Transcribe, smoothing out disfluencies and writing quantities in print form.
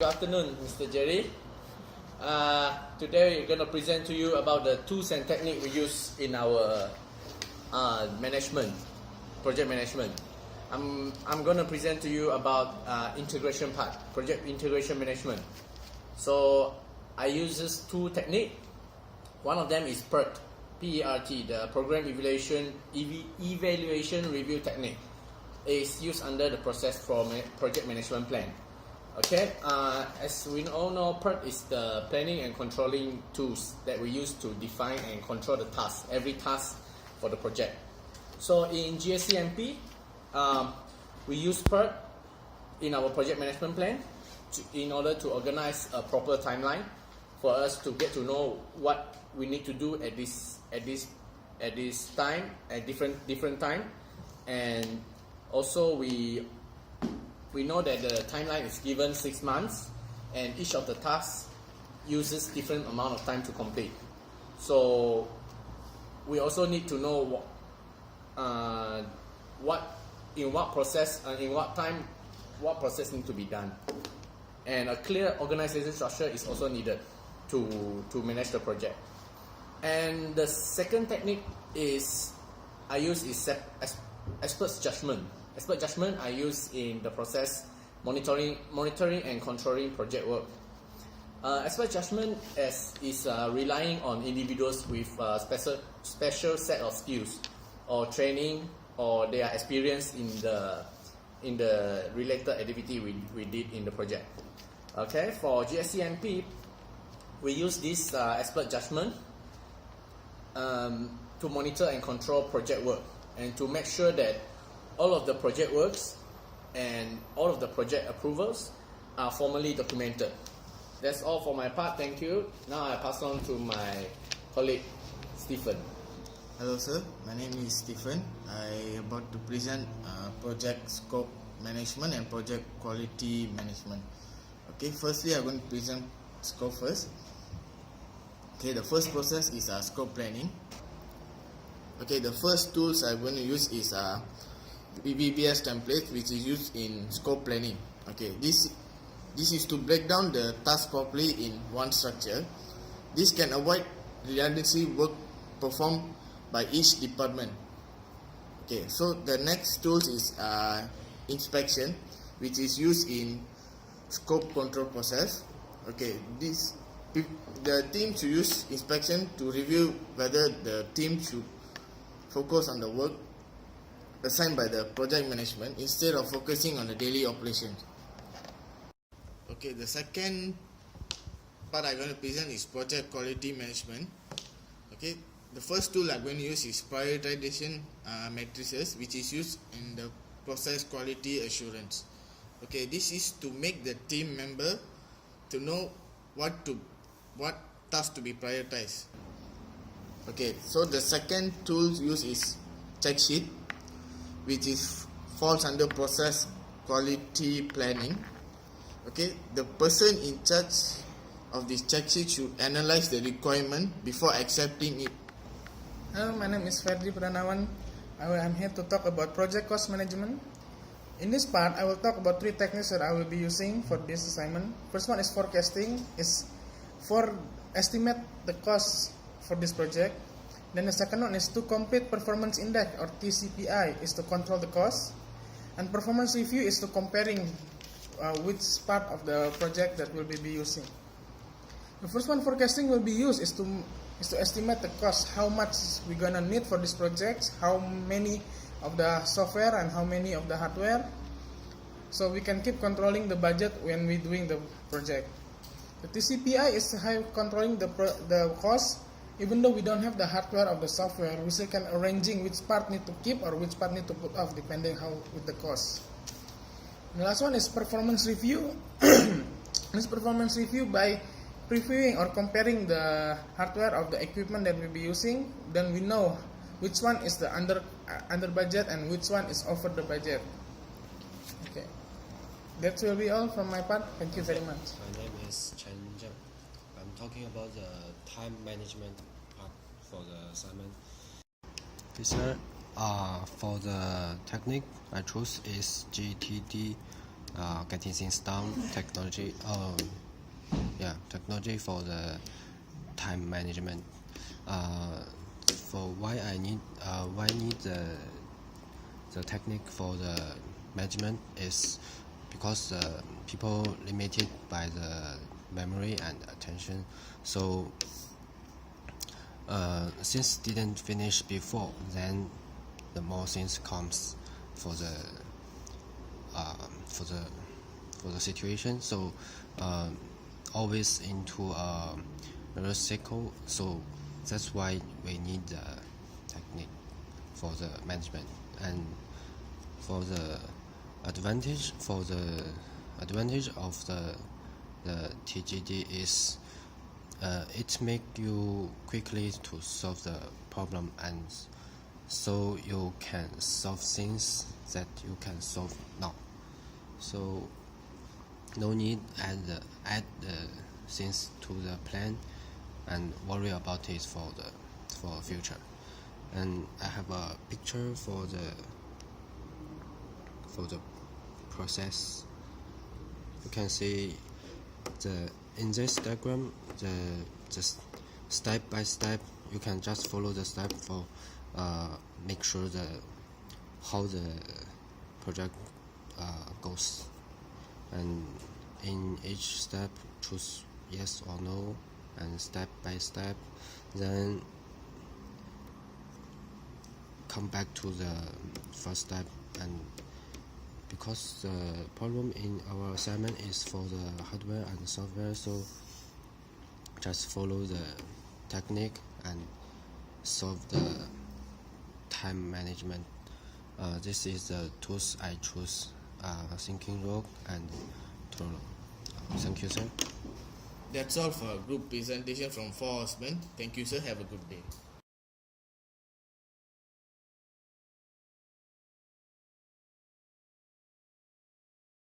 Good afternoon, Mr. Jerry. Today we're going to present to you about the tools and technique we use in our project management. I'm going to present to you about integration part, project integration management. So I use this two technique. One of them is PERT, P-E-R-T, the Program Evaluation Review Technique. It's used under the process for project management plan. Okay, as we all know, PERT is the planning and controlling tools that we use to define and control the task, every task for the project. So in GSCMP, we use PERT in our project management plan in order to organize a proper timeline for us to get to know what we need to do at this time, at different time, and also we know that the timeline is given 6 months, and each of the tasks uses different amount of time to complete. So we also need to know what process needs to be done, and a clear organization structure is also needed to manage the project. And the second technique I use is expert judgment. Expert judgment I use in the process monitoring and controlling project work. Expert judgment is relying on individuals with special set of skills or training, or their experience in the related activity we did in the project. Okay, for GSCMP, we use this expert judgment to monitor and control project work, and to make sure that all of the project works and all of the project approvals are formally documented. That's all for my part. Thank you. Now I pass on to my colleague, Stephen. Hello sir, my name is Stephen. I am about to present project scope management and project quality management. Okay, firstly I'm going to present scope first. Okay, the first process is scope planning. Okay, the first tools I'm going to use is VBS template, which is used in scope planning. Okay, this is to break down the task properly in one structure. This can avoid redundancy work performed by each department. Okay, so the next tools is inspection, which is used in scope control process. Okay, the team should use inspection to review whether the team should focus on the work assigned by the project management instead of focusing on the daily operations. Okay, the second part I'm going to present is project quality management. Okay, the first tool I'm going to use is prioritization matrices, which is used in the process quality assurance. Okay, this is to make the team member to know what task to be prioritized. Okay, so the second tool used is check sheet, which falls under process quality planning. Okay, the person in charge of this check sheet should analyze the requirement before accepting it. Hello, my name is Ferdie Perdanawan. I am here to talk about project cost management. In this part, I will talk about 3 techniques that I will be using for this assignment. First one is forecasting, is for estimate the cost for this project. Then the second one is to complete performance index, or TCPI, is to control the cost. And performance review is to comparing which part of the project that will be using. The first one, forecasting, will be used is to estimate the cost, how much we're gonna need for this project, how many of the software and how many of the hardware, so we can keep controlling the budget when we're doing the project. The TCPI is how controlling the cost. Even though we don't have the hardware of the software, we still can arranging which part need to keep or which part need to put off, depending how with the cost. The last one is performance review. This performance review by previewing or comparing the hardware of the equipment that we'll be using, then we know which one is the under budget and which one is over the budget. Okay, that will be all from my part. Thank you very much. My name is Chen Zheng. I'm talking about the time management part for the assignment. For the technique I choose is GTD getting things done, technology. Technology for the time management. For why I need the technique for the management is because people limited by the memory and attention. So since didn't finish before, then the more things comes for the situation. So always into a cycle. So that's why we need the technique for the management. And for the advantage of the TGD is it make you quickly to solve the problem, and so you can solve things that you can solve now. So no need add the things to the plan and worry about it for future. And I have a picture for the process. You can see in this diagram the step by step. You can just follow the step for make sure how the project goes, and in each step choose yes or no, and step by step, then come back to the first step. And because the problem in our assignment is for the hardware and software, so just follow the technique and solve the time management. This is the tools I choose: Thinking Rock and Trello. Thank you, sir. That's all for group presentation from 4 Horsemen. Thank you, sir. Have a good day.